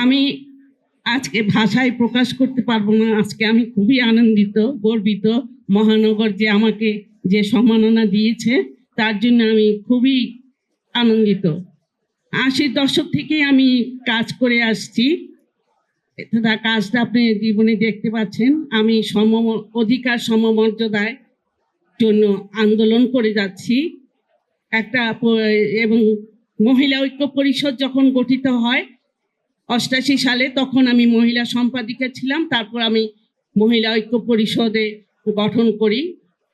আমি আজকে ভাষায় প্রকাশ করতে পারবো না। আজকে আমি খুবই আনন্দিত, গর্বিত। মহানগর যে আমাকে যে সম্মাননা দিয়েছে তার জন্য আমি খুবই আনন্দিত। ৮০ দশক থেকে আমি কাজ করে আসছি। তার কাজটা আপনি জীবনে দেখতে পাচ্ছেন। আমি অধিকার সমমর্যাদায় জন্য আন্দোলন করে যাচ্ছি। এবং মহিলা ঐক্য পরিষদ যখন গঠিত হয় ৮৮ সালে, তখন আমি মহিলা সম্পাদিকা ছিলাম। তারপর আমি মহিলা ঐক্য পরিষদে গঠন করি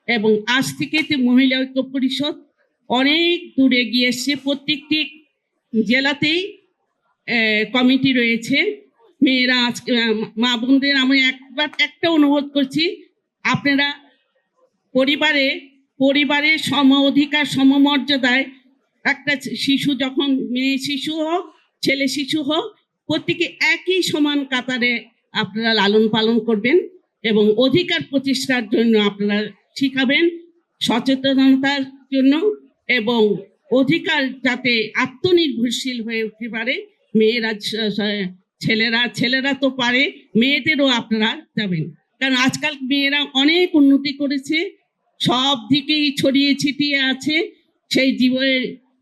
এবং আজ থেকে মহিলা ঐক্য পরিষদ অনেক দূরে গিয়ে এসছে। প্রত্যেকটি জেলাতেই কমিটি রয়েছে। মেয়েরা আজকে মা বোনদের আমি একটা অনুরোধ করছি, আপনারা পরিবারের সম অধিকার সমমর্যাদায় একটা শিশু, যখন মেয়ে শিশু হোক ছেলে শিশু হোক, প্রত্যেকে একই সমান কাতারে আপনারা লালন পালন করবেন এবং অধিকার প্রতিষ্ঠার জন্য আপনারা শিখাবেন, সচেতনতার জন্য, এবং অধিকার যাতে আত্মনির্ভরশীল হয়ে উঠতে পারে। মেয়েরা ছেলেরা তো পারে, মেয়েদেরও আপনারা যাবেন। কারণ আজকাল মেয়েরা অনেক উন্নতি করেছে, সব দিকেই ছড়িয়ে ছিটিয়ে আছে।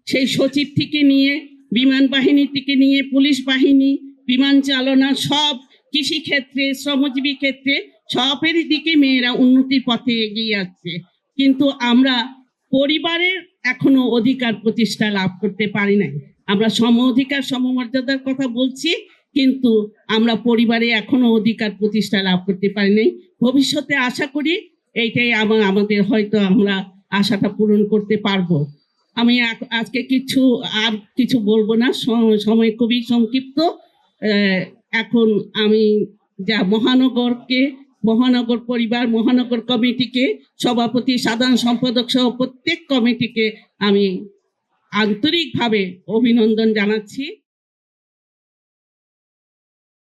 সেই সচিব থেকে নিয়ে বিমান বাহিনী থেকে নিয়ে পুলিশ বাহিনী, বিমান চালনা, সব কৃষি ক্ষেত্রে, শ্রমজীবী ক্ষেত্রে সবের দিকে মেয়েরা উন্নতির পথে এগিয়ে যাচ্ছে। কিন্তু আমরা পরিবারের এখনো অধিকার প্রতিষ্ঠা লাভ করতে পারি নাই। আমরা সম অধিকার সমমর্যাদার কথা বলছি, কিন্তু আমরা পরিবারে এখনো অধিকার প্রতিষ্ঠা লাভ করতে পারি নাই। ভবিষ্যতে আশা করি এইটাই আমাদের হয়তো আমরা আশাটা পূরণ করতে পারবো। আমি আজকে কিছু বলবো না, সময় খুবই সংক্ষিপ্ত। এখন আমি যা মহানগর পরিবার, মহানগর কমিটিকে, সভাপতি, সাধারণ সম্পাদক সহ প্রত্যেক কমিটিকে আমি আন্তরিকভাবে অভিনন্দন জানাচ্ছি।